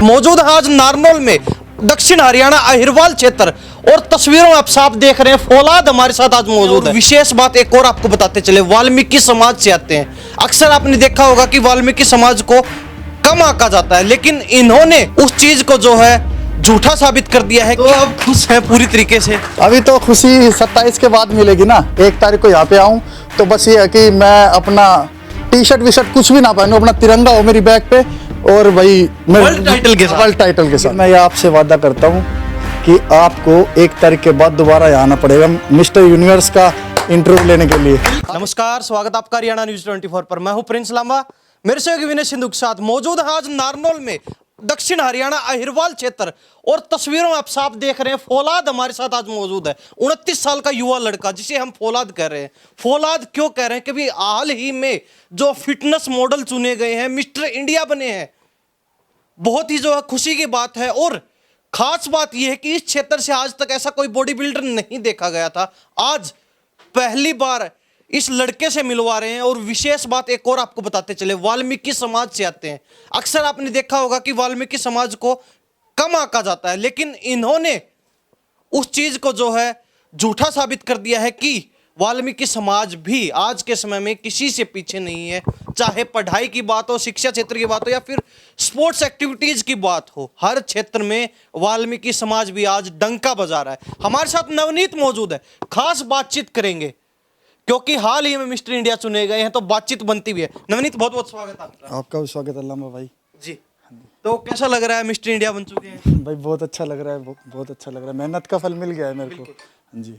मौजूद है आज नारनौल में, दक्षिण हरियाणा अहिरवाल क्षेत्र, और तस्वीरों में आप साफ देख रहे हैं फौलाद हमारे साथ आज मौजूद है। विशेष बात एक और आपको बताते चले, वाल्मीकि समाज से आते हैं। अक्सर आपने देखा होगा कि वाल्मीकि समाज को कम आंका जाता है, लेकिन इन्होंने उस चीज को जो है झूठा साबित कर दिया है। तो अब खुश है पूरी तरीके से? अभी तो खुशी 27 के बाद मिलेगी ना। 1 तारीख को यहाँ पे आऊँ तो बस ये है कि मैं अपना टी शर्ट विशर्ट कुछ भी ना पहनूं, अपना तिरंगा हो मेरी बैग पे, और भाई वर्ल्ड टाइटल के साथ मैं ये आपसे वादा करता हूँ कि आपको 1 तारीख के बाद दोबारा यहाँ आना पड़ेगा मिस्टर यूनिवर्स का इंटरव्यू लेने के लिए। नमस्कार, स्वागत आपका हरियाणा न्यूज 24 पर। मैं हूं प्रिंस लांबा, मेरे सहयोगी विनय सिंधु के साथ। मौजूद है आज नारनौल में, दक्षिण हरियाणा अहिरवाल क्षेत्र, और तस्वीरों में आप साफ देख रहे हैं फौलाद हमारे साथ आज मौजूद है। 29 साल का युवा लड़का, जिसे हम फौलाद कह रहे हैं। फौलाद क्यों कह रहे हैं? क्योंकि हाल ही में जो फिटनेस मॉडल चुने गए हैं, मिस्टर इंडिया बने हैं। बहुत ही जो है खुशी की बात है, और खास बात यह है कि इस क्षेत्र से आज तक ऐसा कोई बॉडी बिल्डर नहीं देखा गया था। आज पहली बार इस लड़के से मिलवा रहे हैं। और विशेष बात एक और आपको बताते चले, वाल्मीकि समाज से आते हैं। अक्सर आपने देखा होगा कि वाल्मीकि समाज को कम आंका जाता है, लेकिन इन्होंने उस चीज को जो है झूठा साबित कर दिया है कि वाल्मीकि समाज भी आज के समय में किसी से पीछे नहीं है। चाहे पढ़ाई की बात हो, शिक्षा क्षेत्र की बात हो, या फिर स्पोर्ट्स एक्टिविटीज की बात हो, हर क्षेत्र में वाल्मीकि समाज भी आज डंका बजा रहा है। हमारे साथ नवनीत मौजूद है, खास बातचीत करेंगे क्योंकि हाल ही में मिस्टर इंडिया चुने गए हैं, तो बातचीत बनती भी है। नवनीत, बहुत बहुत स्वागत आपका। आपका भी स्वागत है लांबा भाई जी। तो कैसा लग रहा है, मिस्टर इंडिया बन चुके हैं? भाई बहुत अच्छा लग रहा है, बहुत अच्छा लग रहा है। मेहनत का फल मिल गया है मेरे को। हाँ जी।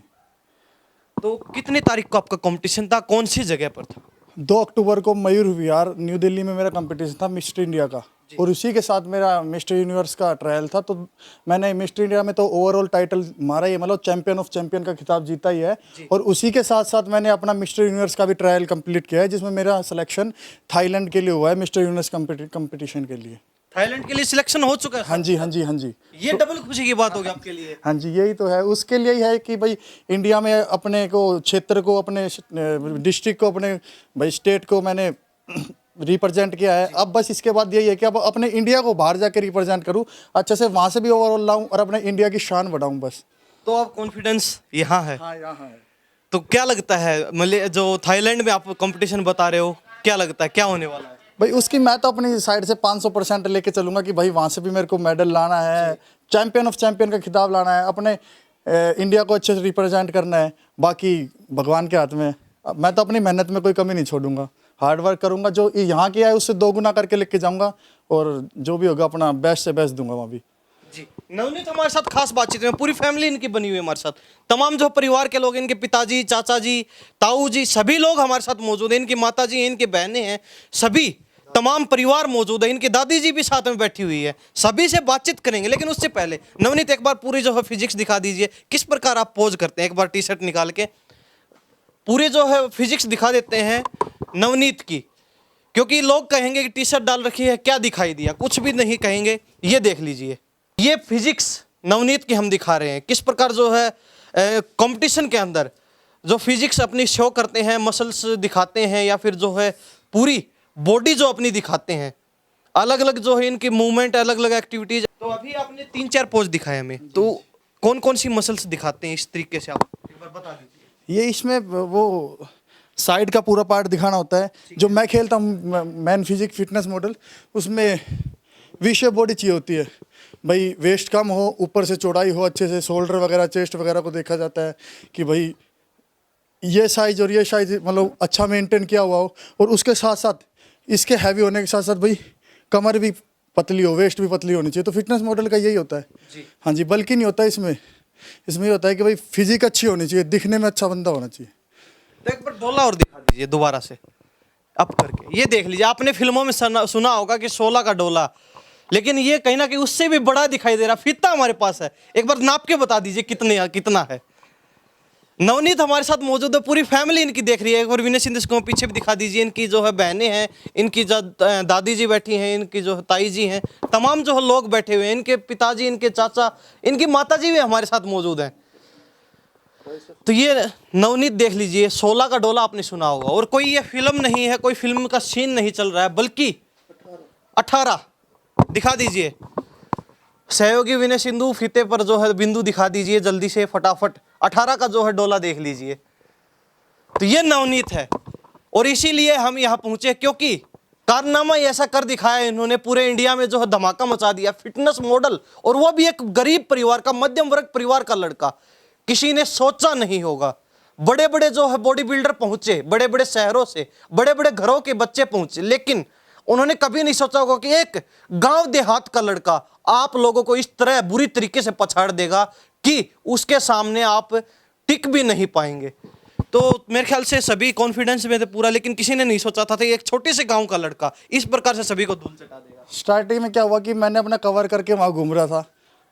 तो कितने तारीख को आपका कंपटीशन था, कौन सी जगह पर था? 2 अक्टूबर को मयूर विहार न्यू दिल्ली में मेरा कंपटीशन था मिस्टर इंडिया का, और उसी के साथ मेरा मिस्टर यूनिवर्स का ट्रायल था। तो मैंने मिस्टर इंडिया में तो ओवरऑल टाइटल मारा ही, मतलब चैंपियन ऑफ चैंपियन का खिताब जीता ही है। और उसी के साथ साथ मैंने अपना मिस्टर यूनिवर्स का भी ट्रायल कंप्लीट किया है, जिसमें मेरा सिलेक्शन थाईलैंड के लिए हुआ है मिस्टर यूनिवर्स कंपटीशन के लिए। थाईलैंड के लिए सिलेक्शन हो चुका है? हाँ जी, हाँ जी, हाँ जी। ये डबल खुशी की बात होगी आपके लिए। हाँ जी, यही तो है। उसके लिए ही है कि भाई इंडिया में अपने को क्षेत्र को, अपने डिस्ट्रिक्ट को, अपने भाई स्टेट को मैंने रिप्रेजेंट किया है। अब बस इसके बाद यही है कि अब अपने इंडिया को बाहर जाके रिप्रेजेंट करूँ, अच्छे से वहाँ से भी ओवरऑल लाऊं और अपने इंडिया की शान बढ़ाऊं बस। तो आप कॉन्फिडेंस यहाँ है? हाँ, यहाँ है। तो क्या लगता है, मतलब जो थाईलैंड में आप कंपटीशन बता रहे हो, क्या लगता है क्या होने वाला है? भाई उसकी मैं तो अपनी साइड से 500% लेके चलूंगा कि भाई वहाँ से भी मेरे को मेडल लाना है, चैंपियन ऑफ चैंपियन का खिताब लाना है, अपने इंडिया को अच्छे से रिप्रेजेंट करना है। बाकी भगवान के हाथ में। मैं तो अपनी मेहनत में कोई कमी नहीं छोड़ूंगा, हार्ड वर्क करूंगा, जो यहाँ किया है उससे 2 गुना करके लेके जाऊंगा, और जो भी होगा अपना बेस्ट से बेस्ट दूंगा वहाँ भी। जी। नवनीत हमारे साथ खास बातचीत में, पूरी फैमिली इनकी बनी हुई है हमारे साथ। तमाम जो परिवार के लोग, इनके पिताजी, चाचा जी, ताऊ जी, सभी लोग हमारे साथ मौजूद हैं। इनकी माता जी हैं, इनकी बहनें हैं, सभी तमाम परिवार मौजूद है। इनकी दादी जी भी साथ में बैठी हुई है। सभी से बातचीत करेंगे, लेकिन उससे पहले नवनीत एक बार पूरी जो है फिजिक्स दिखा दीजिए। किस प्रकार आप पोज करते हैं, एक बार टी शर्ट निकाल के पूरे जो है फिजिक्स दिखा देते हैं नवनीत की, क्योंकि लोग कहेंगे कि टी शर्ट डाल रखी है, क्या दिखाई दिया, कुछ भी नहीं कहेंगे। ये देख लीजिए, ये फिजिक्स नवनीत की हम दिखा रहे हैं, किस प्रकार जो है कंपटीशन के अंदर जो फिजिक्स अपनी शो करते हैं, मसल्स दिखाते हैं, या फिर जो है पूरी बॉडी जो अपनी दिखाते हैं, अलग अलग जो है इनकी मूवमेंट, अलग अलग एक्टिविटीज। तो अभी आपने 3-4 पोज दिखाए हमें, तो कौन कौन सी मसल्स दिखाते हैं इस तरीके से, आप एक बार बता दीजिए। ये इसमें वो साइड का पूरा पार्ट दिखाना होता है। जो मैं खेलता हूँ मैन फिजिक फिटनेस मॉडल, उसमें वी शेप बॉडी चाहिए होती है भाई, वेस्ट कम हो, ऊपर से चौड़ाई हो, अच्छे से शोल्डर वगैरह, चेस्ट वगैरह को देखा जाता है कि भाई ये साइज और ये साइज मतलब अच्छा मेंटेन किया हुआ हो, और उसके साथ साथ इसके हैवी होने के साथ साथ भाई कमर भी पतली हो, वेस्ट भी पतली होनी चाहिए। तो फिटनेस मॉडल का यही होता है जी। हाँ जी, बल्कि नहीं होता है इसमें ये होता है कि भाई फिजिक अच्छी होनी चाहिए, दिखने में अच्छा बंदा होना चाहिए। तो एक बार डोला और दिखा दीजिए दोबारा से अप करके। ये देख लीजिए, आपने फिल्मों में सुना होगा कि 16 का डोला, लेकिन ये कहीं ना कहीं उससे भी बड़ा दिखाई दे रहा। फीता हमारे पास है, एक बार नाप के बता दीजिए कितना है। नवनीत हमारे साथ मौजूद है, पूरी फैमिली इनकी देख रही है। एक बार विनय सिंधु को पीछे भी दिखा दीजिए। इनकी जो है बहनें हैं, इनकी जो दादी जी बैठी हैं, इनकी जो ताई जी हैं, तमाम जो है लोग बैठे हुए हैं, इनके पिताजी, इनके चाचा, इनकी माता जी भी हमारे साथ मौजूद हैं। तो ये नवनीत देख लीजिए, 16 का डोला आपने सुना होगा, और कोई ये फिल्म नहीं है, कोई फिल्म का सीन नहीं चल रहा है, बल्कि 18 दिखा दीजिए। सहयोगी विनय सिंधु, फीते पर जो है बिंदु दिखा दीजिए जल्दी से फटाफट। 18 का जो है डोला देख लीजिए। तो ये नवनीत है और इसीलिए हम यहाँ पहुंचे, क्योंकि कारनामा ऐसा कर दिखाया इन्होंने, पूरे इंडिया में जो है धमाका मचा दिया। फिटनेस मॉडल, और वो भी एक गरीब परिवार का, मध्यम वर्ग परिवार का लड़का। किसी ने सोचा नहीं होगा। बड़े बड़े जो है बॉडी बिल्डर पहुंचे, बड़े बड़े शहरों से, बड़े बड़े घरों के बच्चे पहुंचे, लेकिन उन्होंने कभी नहीं सोचा होगा कि एक गांव देहात का लड़का आप लोगों को इस तरह बुरी तरीके से पछाड़ देगा कि उसके सामने आप टिक भी नहीं पाएंगे। तो मेरे ख्याल से सभी कॉन्फिडेंस में थे पूरा, लेकिन किसी ने नहीं सोचा था कि एक छोटे से गांव का लड़का इस प्रकार से सभी को धूल चटा देगा। स्टार्टिंग में क्या हुआ कि मैंने अपना कवर करके वहाँ घूम रहा था,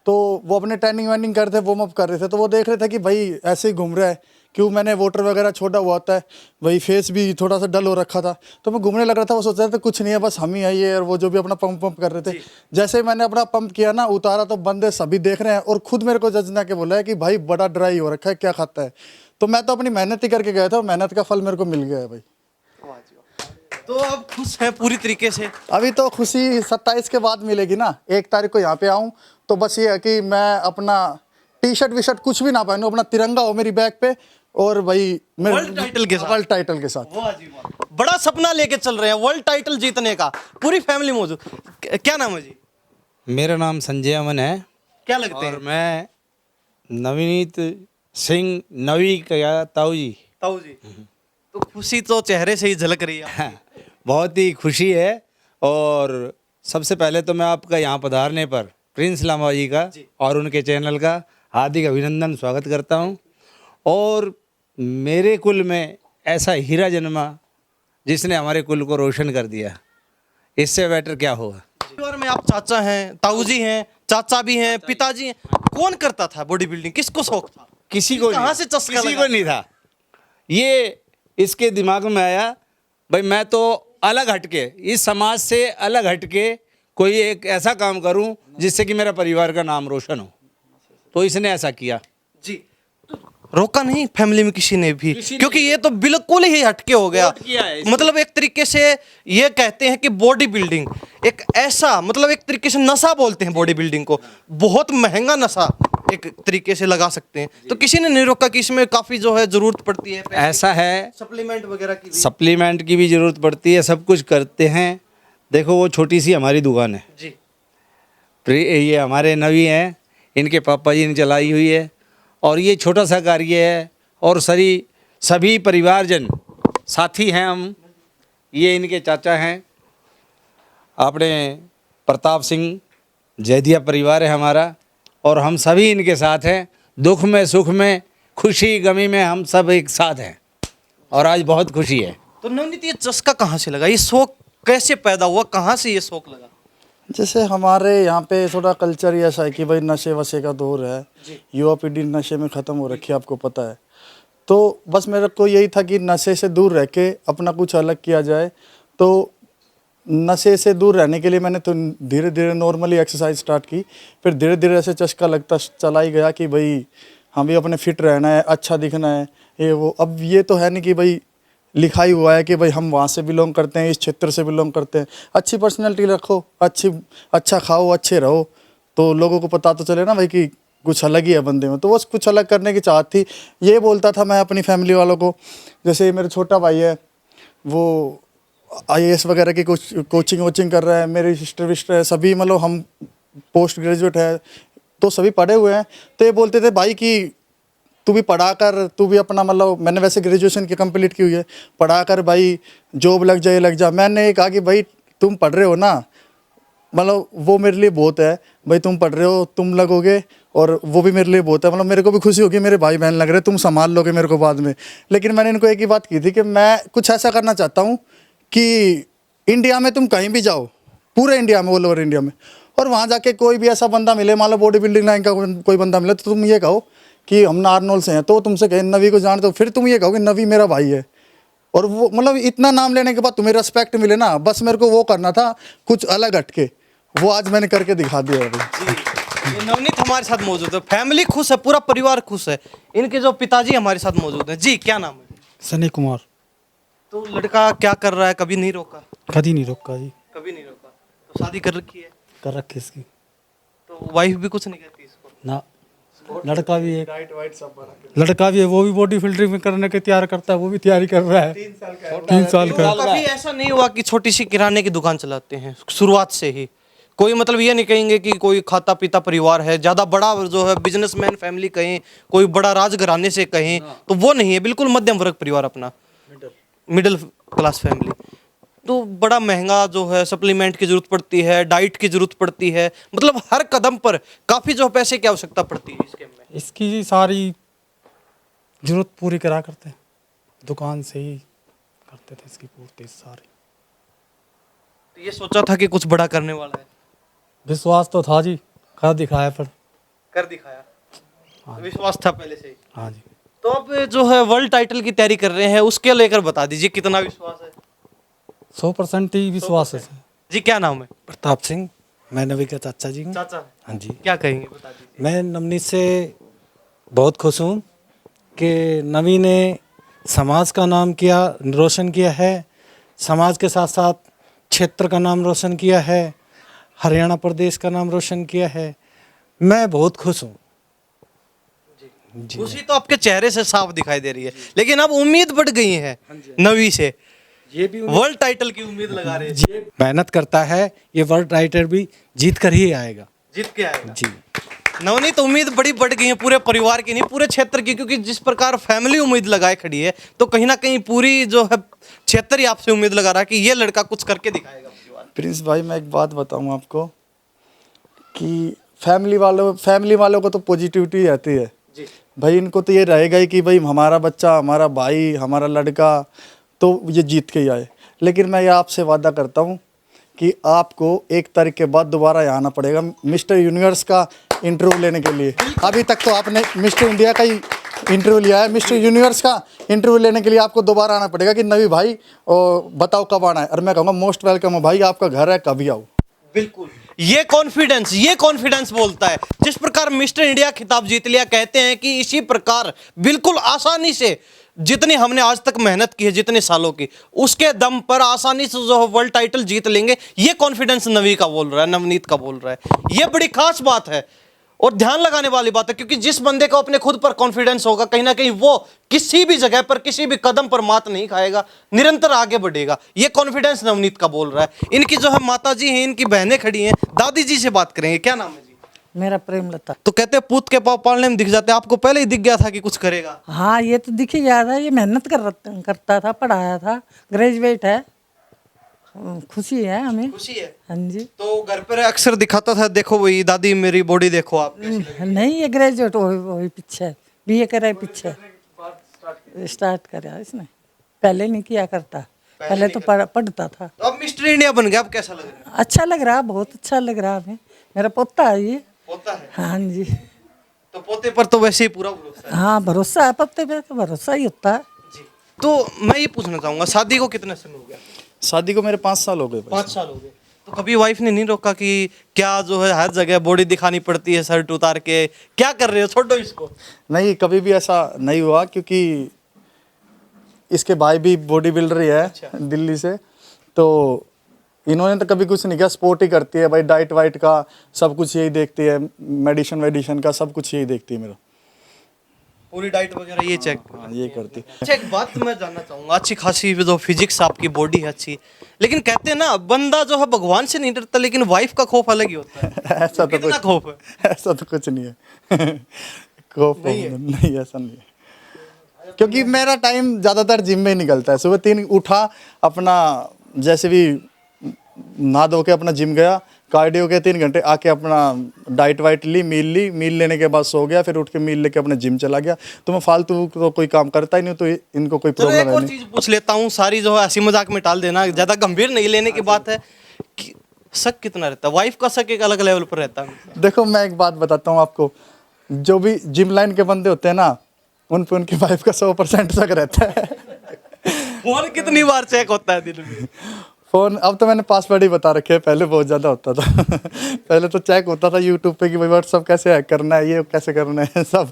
तो वो अपने ट्रेनिंग वेनिंग करते वार्म अप कर रहे थे, तो वो देख रहे थे कि भाई ऐसे ही घूम रहा है, क्यों मैंने वोटर वगैरह छोड़ा हुआ होता है, भाई फेस भी थोड़ा सा डल हो रखा था, तो मैं घूमने लग रहा था। वो सोच रहे थे कुछ नहीं है, बस हम ही है ये, और वो जो भी अपना पंप कर रहे थे। जैसे ही मैंने अपना पंप किया ना, उतारा, तो बंदे सभी देख रहे हैं और खुद मेरे को जज ना के बोला है कि भाई बड़ा ड्राई हो रखा है, क्या खाता है। तो मैं तो अपनी मेहनत ही करके गया था, मेहनत का फल मेरे को मिल गया है भाई। तो अब खुश है पूरी तरीके से? अभी तो खुशी 27 के बाद मिलेगी ना। 1 तारीख को यहाँ पे आऊँ तो बस ये है कि मैं अपना टी शर्ट वी शर्ट कुछ भी ना पहनूं, अपना तिरंगा हो मेरी बैग पे, और भाई वर्ल्ड टाइटल के साथ। वर्ल्ड टाइटल के साथ। वाह जी वाह, बड़ा सपना लेके चल रहे हैं वर्ल्ड टाइटल जीतने का। पूरी फैमिली मौजूद। क्या नाम है जी? मेरा नाम संजय अमन है। क्या लगते और हैं? मैं नवनीत सिंह नवी का ताऊ जी। ताऊ जी, तो खुशी तो चेहरे से ही झलक रही है। बहुत ही खुशी है। और सबसे पहले तो मैं आपका यहाँ पधारने पर प्रिंस लांबा जी का और उनके चैनल का हार्दिक अभिनंदन स्वागत करता हूँ। और मेरे कुल में ऐसा हीरा जन्मा जिसने हमारे कुल को रोशन कर दिया, इससे बेटर क्या होगा। परिवार में आप चाचा हैं, ताऊ जी हैं, चाचा भी हैं, पिताजी हैं। कौन करता था बॉडी बिल्डिंग? किसको शौक था? किसी को कहाँ नहीं, से चस्का किसी लगा? को नहीं था। ये इसके दिमाग में आया, भाई मैं तो अलग हटके, इस समाज से अलग हटके कोई एक ऐसा काम करूं जिससे कि मेरा परिवार का नाम रोशन हो। तो इसने ऐसा किया जी। तो रोका नहीं फैमिली में किसी ने भी? किसी ने क्योंकि ये तो बिल्कुल ही हटके हो गया। नोट किया है इसको। मतलब एक तरीके से ये कहते हैं कि बॉडी बिल्डिंग एक ऐसा, मतलब एक तरीके से नशा बोलते हैं बॉडी बिल्डिंग को, बहुत महंगा नशा एक तरीके से लगा सकते हैं। तो किसी ने नहीं रोका कि इसमें काफी जो है जरूरत पड़ती है, ऐसा है, सप्लीमेंट वगैरह की भी? सप्लीमेंट की भी ज़रूरत पड़ती है, सब कुछ करते हैं। देखो वो छोटी सी हमारी दुकान है जी ये हमारे नवी हैं, इनके पापा जी ने चलाई हुई है। और ये छोटा सा कार्य है और सभी परिवारजन साथी हैं हम। ये इनके चाचा हैं, अपने प्रताप सिंह जैदिया परिवार है हमारा, और हम सभी इनके साथ हैं। दुख में सुख में खुशी गमी में हम सब एक साथ हैं और आज बहुत खुशी है। तो नवनीत, ये चस्का कहाँ से लगा? ये शौक कैसे पैदा हुआ? कहाँ से ये शौक लगा? जैसे हमारे यहाँ पे थोड़ा कल्चर ही ऐसा है कि भाई नशे वशे का दौर है, युवा पीढ़ी नशे में ख़त्म हो रखी है, आपको पता है। तो बस मेरे को यही था कि नशे से दूर रह के अपना कुछ अलग किया जाए। तो नशे से दूर रहने के लिए मैंने तो धीरे धीरे नॉर्मली एक्सरसाइज स्टार्ट की, फिर धीरे धीरे ऐसे चस्का लगता चला ही गया कि भाई हम भी अपने फिट रहना है, अच्छा दिखना है, ये वो। अब ये तो है नहीं कि भाई लिखा ही हुआ है कि भाई हम वहाँ से बिलोंग करते हैं, इस क्षेत्र से बिलोंग करते हैं। अच्छी पर्सनैलिटी रखो, अच्छा खाओ, अच्छे रहो, तो लोगों को पता तो चले ना भाई कि कुछ अलग ही है बंदे में। तो बस कुछ अलग करने की चाहत थी। ये बोलता था मैं अपनी फैमिली वालों को, जैसे मेरा छोटा भाई है वो IAS वगैरह की कोचिंग वोचिंग कर रहा है, मेरी सिस्टर विस्टर है, सभी मतलब हम पोस्ट ग्रेजुएट है, तो सभी पढ़े हुए हैं। तो ये बोलते थे भाई कि तू भी पढ़ा कर, तू भी अपना, मतलब मैंने वैसे ग्रेजुएशन की कंप्लीट की हुई है, पढ़ा कर भाई जॉब लग जा। मैंने ये कहा कि भाई तुम पढ़ रहे हो ना, मतलब वो मेरे लिए बहुत है भाई, तुम पढ़ रहे हो, तुम लगोगे, और वो भी मेरे लिए बहुत है। मतलब मेरे को भी खुशी होगी मेरे भाई बहन लग रहे, तुम संभाल लोगे मेरे को बाद में। लेकिन मैंने इनको एक ही बात की थी कि मैं कुछ ऐसा करना चाहता हूँ कि इंडिया में तुम कहीं भी जाओ, पूरे इंडिया में, ऑल ओवर इंडिया में, और वहाँ जाके कोई भी ऐसा बंदा मिले, मान लो बॉडी बिल्डिंग लाइन का कोई बंदा मिले, तो तुम ये कहो कि हम नारनौल से हैं, तो तुमसे कहें नवी को जानते हो, फिर तुम ये कहो कि नवी मेरा भाई है। और वो मतलब इतना नाम लेने के बाद तुम्हें रिस्पेक्ट मिले ना, बस मेरे को वो करना था, कुछ अलग हटके। वो आज मैंने करके दिखा दिया है भाई। ये नवनीत हमारे साथ मौजूद है, फैमिली खुश है, पूरा परिवार खुश है। इनके जो पिताजी हमारे साथ मौजूद हैं। जी क्या नाम है? सनी कुमार। तो लड़का क्या कर रहा है? कभी नहीं रोका? कभी नहीं रोका जी। कभी नहीं रोका। तो शादी कर रखी है? कर रखी इसकी। तो तो वाइफ भी कुछ नहीं कहती इसको? ना लड़का भी है, डाइट वाइट सब बना के लड़का भी है, वो भी बॉडी फिल्टरिंग में करने की तैयार करता है, वो भी तैयारी कर रहा है। 3 साल का। तो कभी ऐसा नहीं हुआ कि छोटी सी किराने की दुकान चलाते हैं शुरुआत से ही? कोई मतलब ये नहीं कहेंगे कि कोई खाता पीता परिवार है, ज्यादा बड़ा जो है बिजनेसमैन फैमिली कहें, कोई बड़ा राजघराने से कहें, तो वो नहीं है, बिल्कुल मध्यम वर्ग परिवार अपना, मिडिल क्लास फैमिली। तो बड़ा महंगा जो है सप्लीमेंट की जरूरत पड़ती है, डाइट की जरूरत पड़ती है, मतलब हर कदम पर काफी जो पैसे की आवश्यकता पड़ती है इसके में। इसकी सारी जरूरत पूरी करा करते हैं, दुकान से ही करते थे इसकी पूर्ति सारी। तो ये सोचा था कि कुछ बड़ा करने वाला है? विश्वास तो था जी, कर दिखाया पर। कर दिखाया, विश्वास था पहले से ही। हाँ जी। तो अब जो है वर्ल्ड टाइटल की तैयारी कर रहे हैं, उसके लेकर बता दीजिए कितना विश्वास है? 100% ही विश्वास है। जी क्या नाम है? प्रताप सिंह, मैं नवी का चाचा जी हूँ। चाचा हाँ जी। क्या कहेंगे, बता दीजिए। मैं नवनीत से बहुत खुश हूँ कि नवी ने समाज का नाम किया रोशन किया है, समाज के साथ साथ क्षेत्र का नाम रोशन किया है, हरियाणा प्रदेश का नाम रोशन किया है। मैं बहुत खुश हूँ। खुशी तो आपके चेहरे से साफ दिखाई दे रही है, लेकिन अब उम्मीद बढ़ गई है नवी से, ये भी वर्ल्ड टाइटल की उम्मीद लगा रहे हैं। मेहनत करता है, ये वर्ल्ड टाइटल भी जीत कर ही आएगा। जीत के आएगा जी। नवनीत, उम्मीद बड़ी बढ़ गई है पूरे परिवार की, नहीं पूरे क्षेत्र की, क्योंकि जिस प्रकार फैमिली उम्मीद लगाए खड़ी है, तो कहीं ना कहीं पूरी जो है क्षेत्र ही आपसे उम्मीद लगा रहा है कि ये लड़का कुछ करके दिखाएगा परिवार। प्रिंस भाई मैं एक बात बताऊं आपको कि फैमिली वालों को तो पॉजिटिविटी रहती है जी। भाई, इनको तो ये रहेगा ही कि भाई हमारा बच्चा, हमारा भाई, हमारा लड़का तो ये जीत के ही आए। लेकिन मैं ये आपसे वादा करता हूँ कि आपको 1 तारीख के बाद दोबारा यहाँ आना पड़ेगा मिस्टर यूनिवर्स का इंटरव्यू लेने के लिए। अभी तक तो आपने मिस्टर इंडिया का ही इंटरव्यू लिया है, मिस्टर यूनिवर्स का इंटरव्यू लेने के लिए आपको दोबारा आना पड़ेगा कि नवी भाई और बताओ कब आना है। और मैं कहूँगा मोस्ट वेलकम है भाई, आपका घर है, कभी आओ। बिल्कुल, ये कॉन्फिडेंस बोलता है। जिस प्रकार मिस्टर इंडिया खिताब जीत लिया, कहते हैं कि इसी प्रकार बिल्कुल आसानी से जितनी हमने आज तक मेहनत की है, जितने सालों की, उसके दम पर आसानी से जो वर्ल्ड टाइटल जीत लेंगे। ये कॉन्फिडेंस नवी का बोल रहा है, नवनीत का बोल रहा है। ये बड़ी खास बात है और ध्यान लगाने वाली बात है, क्योंकि जिस बंदे को अपने खुद पर कॉन्फिडेंस होगा, कहीं ना कहीं वो किसी भी जगह पर, किसी भी कदम पर मात नहीं खाएगा, निरंतर आगे बढ़ेगा। ये कॉन्फिडेंस नवनीत का बोल रहा है। इनकी जो है माता जी हैं, इनकी बहनें खड़ी हैं, दादी जी से बात करेंगे। क्या नाम है जी? मेरा प्रेमलता। तो कहते हैं पूत के पाँव पालने में दिख जाते हैं, आपको पहले ही दिख गया था कि कुछ करेगा? हाँ, ये तो दिख ही गया था, ये मेहनत करता था, पढ़ाया था, ग्रेजुएट है। खुशी है हमें। खुशी है। हाँ जी। तो घर पर अक्सर दिखाता था, देखो वही दादी मेरी बॉडी देखो आप। नहीं, ये ग्रेजुएट वही पीछे बीए करे, पीछे स्टार्ट करा इसने, पहले नहीं किया करता, पहले तो पढ़ता था। तो अब मिस्टर इंडिया बन गया, अब कैसा लग रहा है? अच्छा लग रहा, बहुत अच्छा लग रहा हमें। मेरा पोता है ये। पोता है? हाँ जी। तो पोते पर तो वैसे ही पूरा भरोसा है। हाँ, भरोसा है, पोते पे तो भरोसा ही होता है जी। तो मैं ये पूछना चाहूंगा, शादी को कितना समय हो गया? शादी को मेरे 5 साल हो गए। 5 साल हो गए। तो कभी वाइफ ने नहीं रोका कि क्या जो है हर जगह बॉडी दिखानी पड़ती है, शर्ट उतार के क्या कर रहे हो, छोड़ो इसको? नहीं, कभी भी ऐसा नहीं हुआ, क्योंकि इसके भाई भी बॉडी बिल्डर ही है दिल्ली से, तो इन्होंने तो कभी कुछ नहीं किया। स्पोर्ट ही करती है भाई, डाइट वाइट का सब कुछ यही देखती है, मेडिसिन का सब कुछ यही देखती है। मेरा पूरी डाइट वगैरह ये चेक? हाँ, ये करती। अच्छा, एक बात मैं जानना चाहूंगा, अच्छी खासी जो फिजिक्स आपकी बॉडी है अच्छी, लेकिन कहते हैं ना बंदा जो है भगवान से नहीं डरता, लेकिन वाइफ का खौफ अलग ही होता है। ऐसा तो कितना कुछ खौफ है? ऐसा तो कुछ नहीं है। खौफ नहीं, ऐसा नहीं है, क्योंकि मेरा टाइम ज़्यादातर जिम में ही निकलता है। सुबह 3 उठा, अपना जैसे भी नहा धो के अपना जिम गया, कार्डियो के 3 घंटे, आके अपना डाइट वाइट ली, मील लेने के बाद सो गया, फिर उठ के मील लेके अपना जिम चला गया। तो मैं फालतू तो कोई काम करता ही नहीं, तो इनको कोई चलो प्रॉब्लम एक है और नहीं। चीज पूछ लेता हूँ, सारी जो है हंसी मजाक में टाल देना, ज्यादा गंभीर नहीं लेने की बात है कि शक कितना रहता है? वाइफ का शक एक अलग लेवल पर रहता है। देखो, मैं एक बात बताता हूँ आपको, जो भी जिम लाइन के बंदे होते हैं ना, उन पे उनकी वाइफ का 100% शक रहता है। फोन कितनी बार चेक होता है दिन में? फ़ोन अब तो मैंने पासवर्ड ही बता रखे हैं, पहले बहुत ज़्यादा होता था। पहले तो चेक होता था यूट्यूब पे कि भाई व्हाट्सअप कैसे हैक करना है, ये कैसे करना है सब।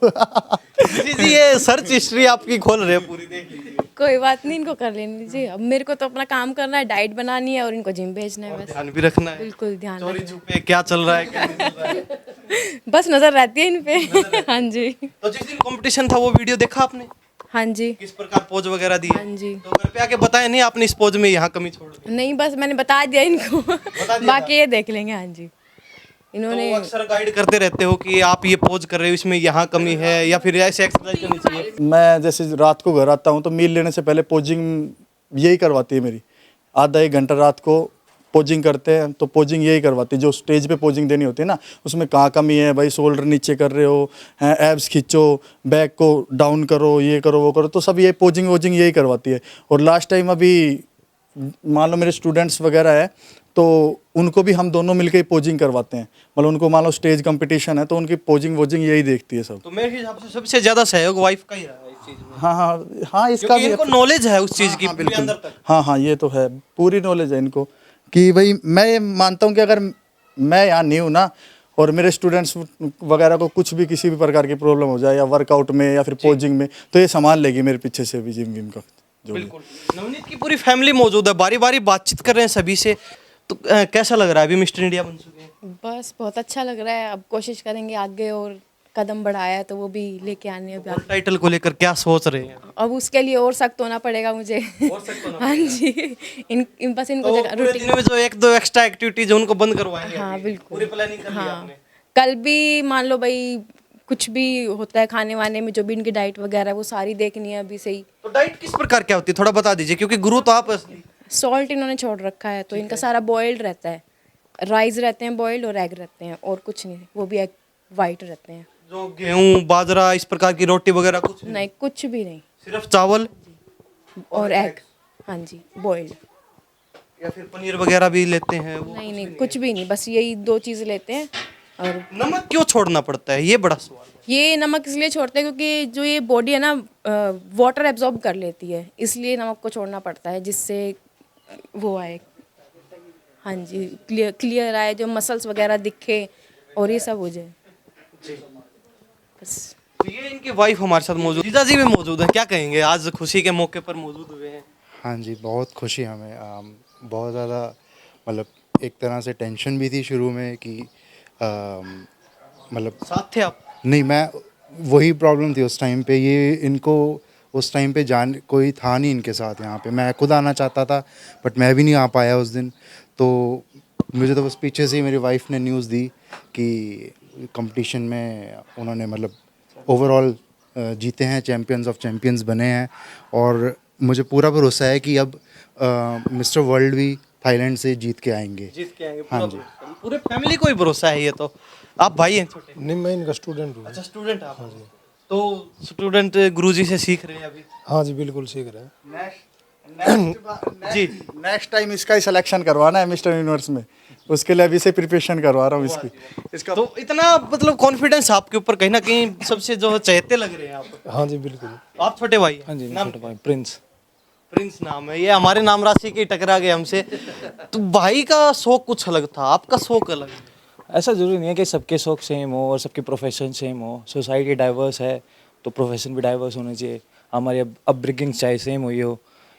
जी, ये सर्च हिस्ट्री आपकी खोल रहे हैं पूरी, देख लीजिए। कोई बात नहीं, इनको कर लेने दीजिए। अब मेरे को तो अपना काम करना है, डाइट बनानी है और इनको जिम भेजना है बस। ध्यान भी रखना है, बिल्कुल ध्यान चोरी रखना है। छुपे क्या चल रहा है क्या नहीं चल रहा है। बस नजर रहती है इन पे। हाँ जी। तो जिस दिन कंपटीशन था वो वीडियो देखा आपने, हाँ जी। किस प्रकार पोज वगैरह दी? हाँ जी। तो घर पे आके बताया नहीं आपने इस पोज में यहाँ कमी छोड़ दी? नहीं, बस मैंने बता दिया इनको। बाकी ये देख लेंगे। हाँ जी। इन्होंने तो अक्सर गाइड करते रहते हो कि आप ये पोज कर रहे हो इसमें यहाँ कमी है या फिर ऐसे एक्सरसाइज करनी चाहिए? मैं जैसे रात को घर आता हूँ तो मील लेने से पहले पोजिंग यही करवाती है मेरी। आधा एक घंटा रात को पोजिंग करते हैं तो पोजिंग यही करवाती है। जो स्टेज पे पोजिंग देनी होती है ना, उसमें कहाँ कमी है भाई, शोल्डर नीचे कर रहे हो, एब्स खींचो, बैक को डाउन करो, ये करो वो करो, तो सब ये पोजिंग वोजिंग यही करवाती है। और लास्ट टाइम अभी मान लो मेरे स्टूडेंट्स वगैरह है तो उनको भी हम दोनों मिलकर पोजिंग करवाते हैं। मतलब उनको मान लो स्टेज कंपटीशन है तो उनकी पोजिंग वोजिंग यही देखती है सब। तो मेरे हिसाब से सबसे ज्यादा सहयोग वाइफ का ही रहा है इस चीज में, हाँ हाँ हाँ, इसका क्योंकि भी इनको नॉलेज है उस चीज की हाँ, पूरे बिल्कुल। अंदर तक। हाँ हाँ, ये तो है, पूरी नॉलेज है इनको कि भाई मैं ये मानता हूँ कि अगर मैं यहाँ नहीं हूँ ना और मेरे स्टूडेंट्स वगैरह को कुछ भी किसी भी प्रकार की प्रॉब्लम हो जाए या वर्कआउट में या फिर पोजिंग में, तो ये संभाल लेगी मेरे पीछे से भी जिम विम का जो भी। बिल्कुल। नवनीत की पूरी फैमिली मौजूद है, बारी बारी बातचीत कर रहे हैं सभी से। तो कैसा लग रहा है, अभी मिस्टर इंडिया बन चुके हैं? बस बहुत अच्छा लग रहा है। अब कोशिश करेंगे आगे, और कदम बढ़ाया है तो वो भी लेके आने हैं। और टाइटल को लेकर क्या सोच रहे हैं? अब उसके लिए और सख्त होना पड़ेगा मुझे। और सख्त होना हाँ जी। इन बस इनको तो जगह पूरे रूटीन। दिन में जो एक दो एक्स्ट्रा एक्टिविटीज उनको बंद करवाएंगे? हाँ अभी? बिल्कुल। पूरी प्लानिंग कर ली हाँ, आपने? कल भी मान लो भाई कुछ भी होता है खाने वाने में, जो भी इनकी डाइट वगैरह है वो सारी देखनी है अभी से ही। तो डाइट किस प्रकार क्या होती है थोड़ा बता दीजिए, क्योंकि गुरु तो आप असली। सॉल्ट इन्होंने छोड़ रखा है तो इनका सारा बॉइल्ड रहता है। राइस रहते हैं बॉइल्ड और एग रहते हैं, और कुछ नहीं, वो भी एग वाइट रहते हैं। जो गेहूं बाजरा इस प्रकार की रोटी वगैरह कुछ नहीं? नहीं, कुछ भी नहीं, सिर्फ चावल और एग। हाँ जी, बॉइल्ड। या फिर पनीर वगैरह भी लेते हैं वो? नहीं नहीं, कुछ भी नहीं, बस यही 2 चीज़ लेते हैं। और नमक क्यों छोड़ना पड़ता है, ये बड़ा सवाल है। ये नमक इसलिए छोड़ते हैं क्योंकि जो ये बॉडी है ना वाटर एब्जॉर्ब कर लेती है, इसलिए नमक को छोड़ना पड़ता है, जिससे वो आए। हाँ जी, क्लियर आए, जो मसल्स वगैरह दिखे और ये सब हो जाए बस। तो ये इनकी वाइफ हमारे साथ मौजूद, जीजा जी भी मौजूद है, क्या कहेंगे आज खुशी के मौके पर मौजूद हुए हैं? हाँ जी, बहुत खुशी हमें, बहुत ज़्यादा, मतलब एक तरह से टेंशन भी थी शुरू में कि मतलब साथ थे आप? नहीं, मैं वही प्रॉब्लम थी उस टाइम पे, ये इनको उस टाइम पे जान कोई था नहीं इनके साथ यहाँ पे। मैं खुद आना चाहता था बट मैं भी नहीं आ पाया उस दिन। तो मुझे तो बस पीछे से ही मेरी वाइफ ने न्यूज़ दी कि कंपटीशन में उन्होंने मतलब ओवरऑल जीते हैं, चैम्पियंस ऑफ चैम्पियंस बने हैं। और मुझे पूरा भरोसा है कि अब मिस्टर वर्ल्ड भी थाईलैंड से जीत के आएंगे। जीत के आएंगे? हाँ जी, पूरे फैमिली को ही भरोसा है ये तो। आप भाई हैं छोटे? नहीं, मैं इनका स्टूडेंट हूँ। अच्छा, स्टूडेंट आप? तो स्टूडेंट गुरुजी से सीख रहे हैं अभी? हाँ जी, बिल्कुल सीख रहे हैं। जी। नेक्स्ट टाइम इसका ही सिलेक्शन करवाना है मिस्टर यूनिवर्स में, उसके लिए अभी से प्रिपरेशन करवा रहा हूँ इसका। तो इतना मतलब कॉन्फिडेंस आपके ऊपर कहीं ना कहीं सबसे जो चहेते लग रहे हैं आप। हाँ जी, बिल्कुल। आप छोटे भाई हैं? हाँ जी, नाम छोटा भाई प्रिंस। प्रिंस नाम है, ये हमारे नाम राशि के टकरा गए हमसे। तो भाई का शौक कुछ अलग था, आपका शौक अलग है। ऐसा ज़रूरी नहीं है कि सबके शौक सेम हो और सबके प्रोफेशन सेम हो। सोसाइटी डाइवर्स है तो प्रोफेशन भी डाइवर्स होने चाहिए। हमारी अपब्रिंगिंग चाहे सेम हुई हो।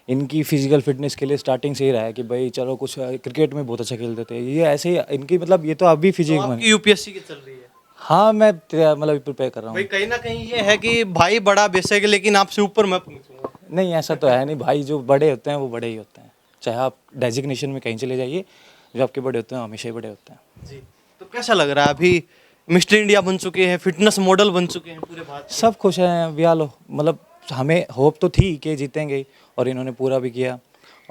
इनकी फिजिकल फिटनेस के लिए स्टार्टिंग से ही रहा है कि भाई चलो कुछ क्रिकेट में बहुत अच्छा खेलते थे, ये ऐसे ही इनकी मतलब ये तो अभी फिजिक बनी। आपकी यूपीएससी की चल रही है? हाँ, मैं मतलब प्रिपेयर कर रहा भाई हूँ। कहीं ना कहीं ये है कि भाई बड़ा बेशक है लेकिन आपसे ऊपर मैं पहुंचूंगा। नहीं, ऐसा तो है नहीं भाई, जो बड़े होते हैं वो बड़े ही होते हैं, चाहे आप डेजिग्नेशन में कहीं चले जाइए, जो आपके बड़े होते हैं हमेशा ही बड़े होते हैं। जी। तो कैसा लग रहा है, अभी मिस्टर इंडिया बन चुके हैं, फिटनेस मॉडल बन चुके हैं पूरे भारत? सब खुश हैं, व्यालो मतलब हमें होप तो थी कि जीतेंगे और इन्होंने पूरा भी किया।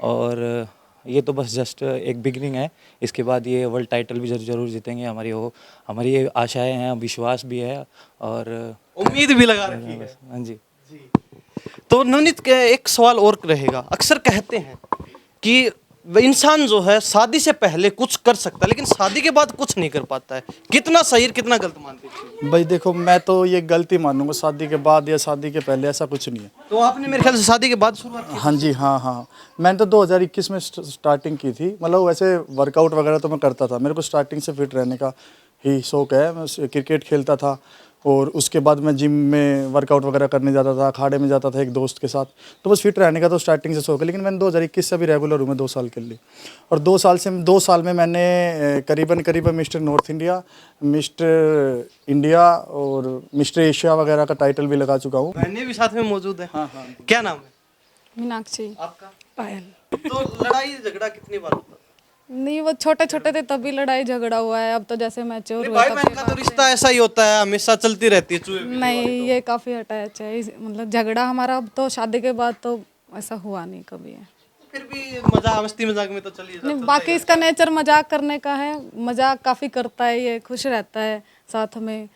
और ये तो बस जस्ट एक बिगनिंग है, इसके बाद ये वर्ल्ड टाइटल भी जरूर जीतेंगे। हमारी ये आशाएं हैं, विश्वास भी है और उम्मीद भी लगा रखी है। हाँ जी। तो नवनीत के एक सवाल और रहेगा, अक्सर कहते हैं कि इंसान जो है शादी से पहले कुछ कर सकता है लेकिन शादी के बाद कुछ नहीं कर पाता है, कितना सही और कितना गलत मानते हैं? भाई देखो, मैं तो ये गलती मानूंगा, शादी के बाद या शादी के पहले ऐसा कुछ नहीं है। तो आपने मेरे ख्याल से शादी के बाद शुरुआत की? हाँ जी, हाँ हाँ, मैंने तो 2021 में स्टार्टिंग की थी। मतलब वैसे वर्कआउट वगैरह तो मैं करता था, मेरे को स्टार्टिंग से फिट रहने का ही शौक है। मैं क्रिकेट खेलता था और उसके बाद मैं जिम में वर्कआउट वगैरह करने जाता था, अखाड़े में जाता था एक दोस्त के साथ। तो बस फिट रहने का तो स्टार्टिंग से शौक है, लेकिन मैंने 2021 से अभी रेगुलर हूँ मैं 2 साल के लिए। और 2 साल में मैंने करीबन mister north India, mister India और मिस्टर एशिया वगैरह का टाइटल भी लगा चुका हूँ। बहनें भी साथ में मौजूद है। हाँ हाँ, क्या नाम है मीनाक्षी। आपका? पायल। तो लड़ाई झगड़ा कितनी बार होता है? नहीं, वो छोटे छोटे थे तभी लड़ाई झगड़ा हुआ है, अब तो जैसे मैच्योर हुआ भाई तब बहन के का तो बाद रिश्ता ऐसा ही होता है, हमेशा चलती रहती है चूहे बिल्ली नहीं, वाली ये काफ़ी अटैच है मतलब झगड़ा हमारा अब तो शादी के बाद तो ऐसा हुआ नहीं कभी है। तो। फिर भी मजा मस्ती मजाक में तो चलिए नहीं, बाकी इसका नेचर मजाक करने का है, मजाक काफ़ी करता है, ये खुश रहता है साथ में।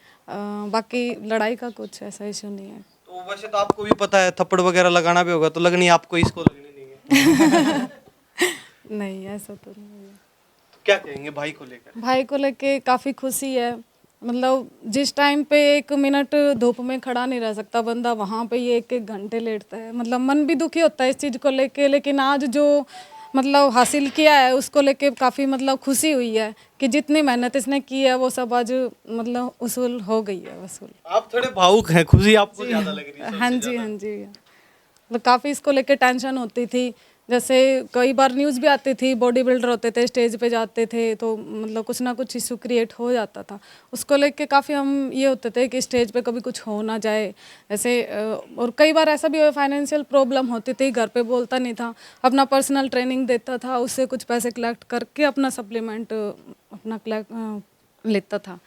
बाकी लड़ाई का कुछ ऐसा इशू नहीं है। तो वैसे तो आपको भी पता है थप्पड़ वगैरह लगाना भी होगा, तो लगनी आपको, इसको लगनी नहीं है। नहीं, ऐसा तो नहीं है। तो क्या कहेंगे भाई को लेकर? भाई को लेके काफ़ी खुशी है, मतलब जिस टाइम पे 1 मिनट धूप में खड़ा नहीं रह सकता बंदा, वहाँ पे ये 1-1 घंटे लेटता है। मतलब मन भी दुखी होता है इस चीज़ को लेके, लेकिन आज जो मतलब हासिल किया है उसको लेके काफ़ी मतलब खुशी हुई है कि जितनी मेहनत इसने की है वो सब आज मतलब वसूल हो गई है वसूल। आप थोड़े भावुक हैं, खुशी आपको ज्यादा लग रही है। हाँ जी, हाँ जी। मतलब काफ़ी इसको लेके टेंशन होती थी, जैसे कई बार न्यूज़ भी आती थी, बॉडी बिल्डर होते थे स्टेज पे जाते थे तो मतलब कुछ ना कुछ इशू क्रिएट हो जाता था, उसको लेके काफ़ी हम ये होते थे कि स्टेज पे कभी कुछ हो ना जाए ऐसे। और कई बार ऐसा भी फाइनेंशियल प्रॉब्लम होती थी, घर पे बोलता नहीं था, अपना पर्सनल ट्रेनिंग देता था, उससे कुछ पैसे कलेक्ट करके अपना सप्लीमेंट अपना लेता था।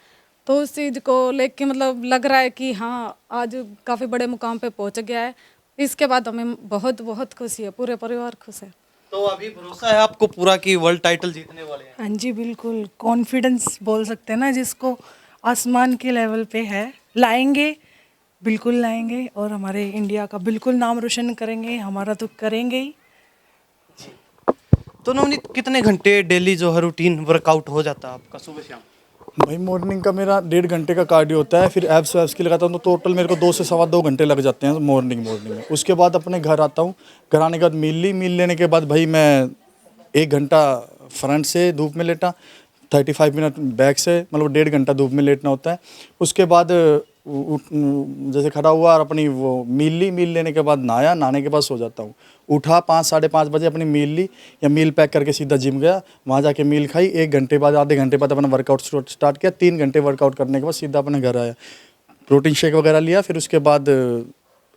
तो उस चीज़ को लेके मतलब लग रहा है कि हाँ आज काफ़ी बड़े मुकाम पे पहुंच गया है। इसके बाद हमें बहुत बहुत खुशी है, पूरे परिवार खुश है। तो अभी भरोसा है आपको पूरा कि वर्ल्ड टाइटल जीतने वाले हैं? हाँ जी, बिल्कुल कॉन्फिडेंस बोल सकते हैं ना जिसको, आसमान के लेवल पे है। लाएंगे, बिल्कुल लाएंगे और हमारे इंडिया का बिल्कुल नाम रोशन करेंगे, हमारा तो करेंगे ही। तो नवनीत, कितने घंटे डेली जो है रूटीन वर्कआउट हो जाता है आपका सुबह शाम? भाई मॉर्निंग का मेरा 1.5 घंटे का कार्डियो होता है, फिर एब्स वैब्स की लगाता हूँ तो टोटल मेरे को 2 से सवा 2 घंटे लग जाते हैं मॉर्निंग में। उसके बाद अपने घर आता हूँ, घर आने के बाद मील लेने के बाद भाई मैं 1 घंटा फ्रंट से धूप में लेटा, 35 मिनट बैक से, मतलब 1.5 घंटा धूप में लेटना होता है। उसके बाद जैसे खड़ा हुआ और अपनी वो मील लेने के बाद नहाने के बाद सो जाता हूँ। उठा 5 साढ़े 5 बजे, अपनी मील ली या मील पैक करके सीधा जिम गया, वहाँ जाके मील खाई, 1 घंटे बाद आधे घंटे बाद अपना वर्कआउट स्टार्ट किया, 3 घंटे वर्कआउट करने के बाद सीधा अपने घर आया, प्रोटीन शेक वगैरह लिया, फिर उसके बाद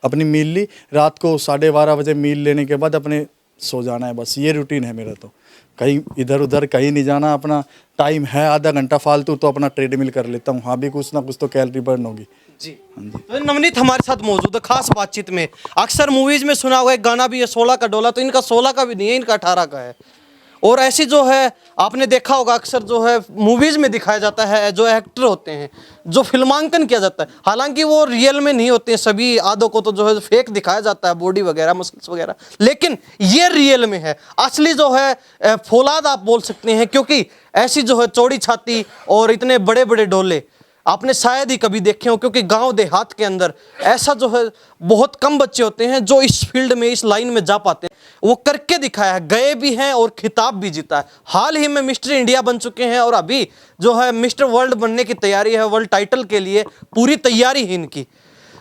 अपनी मील ली, रात को 12:30 बजे मील लेने के बाद अपने सो जाना है। बस ये रूटीन है मेरा, तो कहीं इधर उधर कहीं नहीं जाना। अपना टाइम है आधा घंटा फालतू तो अपना ट्रेडमिल कर लेता हूँ, हाँ भी कुछ ना कुछ तो कैलोरी बर्न होगी जी। तो नवनीत हमारे साथ मौजूद है खास बातचीत में। अक्सर मूवीज में सुना हुआ एक गाना भी है 16 का डोला, तो इनका 16 का भी नहीं है, इनका 18 का है। और ऐसी जो है आपने देखा होगा अक्सर जो है मूवीज में दिखाया जाता है, जो एक्टर होते हैं जो फिल्मांकन किया जाता है, हालांकि वो रियल में नहीं होते हैं, सभी आधों को तो जो है फेक दिखाया जाता है, बॉडी वगैरह मसल्स वगैरह, लेकिन ये रियल में है, असली जो है फौलाद आप बोल सकते हैं, क्योंकि ऐसी जो है चौड़ी छाती और इतने बड़े बड़े डोले आपने शायद ही कभी देखे हो, क्योंकि गांव देहात के अंदर ऐसा जो है बहुत कम बच्चे होते हैं जो इस फील्ड में, इस लाइन में जा पाते हैं। वो करके दिखाया है, गए भी हैं और खिताब भी जीता है। हाल ही में मिस्टर इंडिया बन चुके हैं और अभी जो है मिस्टर वर्ल्ड बनने की तैयारी है, वर्ल्ड टाइटल के लिए पूरी तैयारी है इनकी।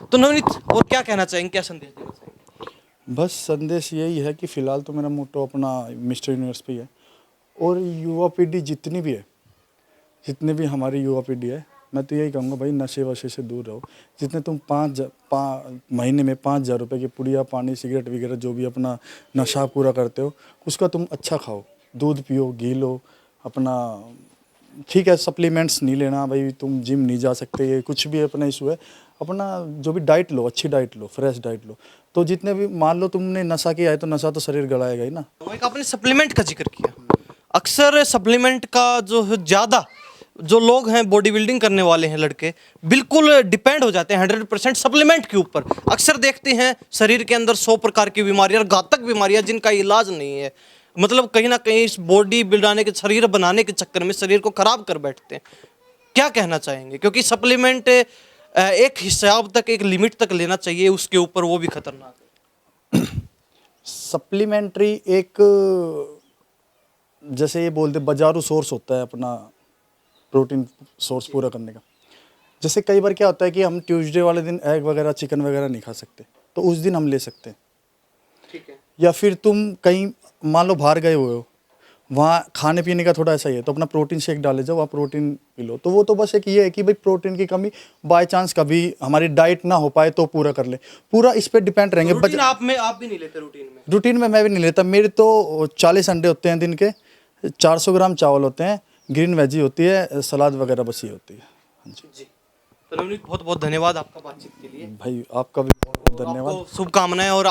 तो नवनीत और क्या कहना चाहेंगे, क्या संदेश देना चाहेंगे? बस संदेश यही है कि फ़िलहाल तो मेरा मोटो अपना मिस्टर यूनिवर्स पे ही है, और युवा पीढ़ी जितनी भी है, जितनी भी हमारी युवा पीढ़ी है, मैं तो यही कहूँगा भाई नशे वशे से दूर रहो। जितने तुम महीने में 5,000 रुपये की पुड़िया, पानी, सिगरेट वगैरह जो भी अपना नशा पूरा करते हो, उसका तुम अच्छा खाओ, दूध पियो, घी लो, अपना ठीक है सप्लीमेंट्स नहीं लेना भाई, तुम जिम नहीं जा सकते, ये कुछ भी अपना इशू है, अपना जो भी डाइट लो, अच्छी डाइट लो, फ्रेश डाइट लो। तो जितने भी मान लो तुमने नशा किया है तो नशा तो शरीर गड़ाएगा ही ना। एक आपने सप्लीमेंट का जिक्र किया, अक्सर सप्लीमेंट का जो है ज़्यादा जो लोग हैं बॉडी बिल्डिंग करने वाले हैं लड़के, बिल्कुल डिपेंड हो जाते हैं 100% सप्लीमेंट के ऊपर। अक्सर देखते हैं शरीर के अंदर 100 प्रकार की बीमारियां, घातक बीमारियां जिनका इलाज नहीं है, मतलब कहीं ना कहीं इस बॉडी बिल्डाने के, शरीर बनाने के चक्कर में शरीर को खराब कर बैठते हैं। क्या कहना चाहेंगे, क्योंकि सप्लीमेंट एक हिसाब तक, एक लिमिट तक लेना चाहिए, उसके ऊपर वो भी खतरनाक है। सप्लीमेंट्री एक जैसे ये बोलते बाजारू सोर्स होता है अपना प्रोटीन सोर्स पूरा करने का, जैसे कई बार क्या होता है कि हम ट्यूसडे वाले दिन एग वगैरह चिकन वगैरह नहीं खा सकते, तो उस दिन हम ले सकते हैं। ठीक है। या फिर तुम कहीं मान लो बाहर गए हुए हो, वहाँ खाने पीने का थोड़ा ऐसा ही है, तो अपना प्रोटीन शेक डाले जाओ, वहाँ प्रोटीन पी लो। तो वो तो बस एक ये है कि भाई प्रोटीन की कमी बाय चांस कभी हमारी डाइट ना हो पाए तो पूरा कर ले, पूरा इस पे डिपेंड रहेंगे। रूटीन आप भी नहीं लेते रूटीन में मैं भी नहीं लेता। मेरे तो 40 अंडे होते हैं दिन के, 400 ग्राम चावल होते हैं, ग्रीन वेजी होती है, सलाद वगैरह बस ये होती है। हाँ जी। तो नवनीत बहुत बहुत धन्यवाद आपका बातचीत के लिए। भाई आपका भी बहुत बहुत धन्यवाद। आपको शुभकामनाएं, और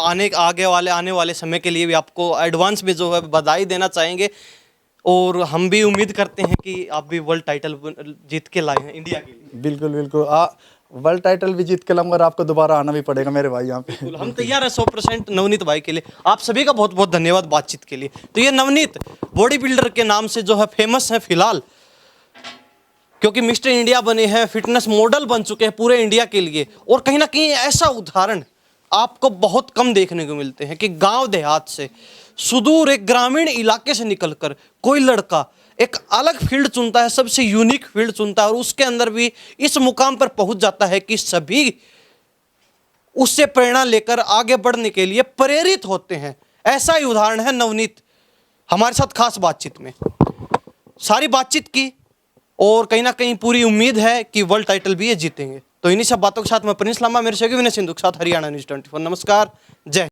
आने वाले समय के लिए भी आपको एडवांस में जो है बधाई देना चाहेंगे। और हम भी उम्मीद करते हैं कि आप भी वर्ल्ड टाइटल जीत के लाए हैं इंडिया के लिए। बिल्कुल बिल्कुल, वर्ल्ड टाइटल भी जीत के लाऊंगा और आपको दोबारा आना भी पड़ेगा मेरे भाई यहाँ पे। हम तैयार हैं 100% नवनीत भाई के लिए। आप सभी का बहुत बहुत धन्यवाद बातचीत के लिए। तो ये नवनीत बॉडी बिल्डर के नाम से जो है फेमस है फिलहाल, क्योंकि मिस्टर इंडिया बने हैं, फिटनेस मॉडल बन चुके हैं पूरे इंडिया के लिए। और कहीं ना कहीं ऐसा उदाहरण आपको बहुत कम देखने को मिलते हैं कि गांव देहात से, सुदूर एक ग्रामीण इलाके से निकलकर कोई लड़का एक अलग फील्ड चुनता है, सबसे यूनिक फील्ड चुनता है, और उसके अंदर भी इस मुकाम पर पहुंच जाता है कि सभी उससे प्रेरणा लेकर आगे बढ़ने के लिए प्रेरित होते हैं। ऐसा ही उदाहरण है नवनीत हमारे साथ खास बातचीत में। सारी बातचीत की और कहीं ना कहीं पूरी उम्मीद है कि वर्ल्ड टाइटल भी ये जीतेंगे। तो इन्हीं सब बातों के साथ मैं प्रिंस लांबा, मेरे सहयोगी विनय सिंधु के साथ हरियाणा न्यूज़ 24। नमस्कार, जय।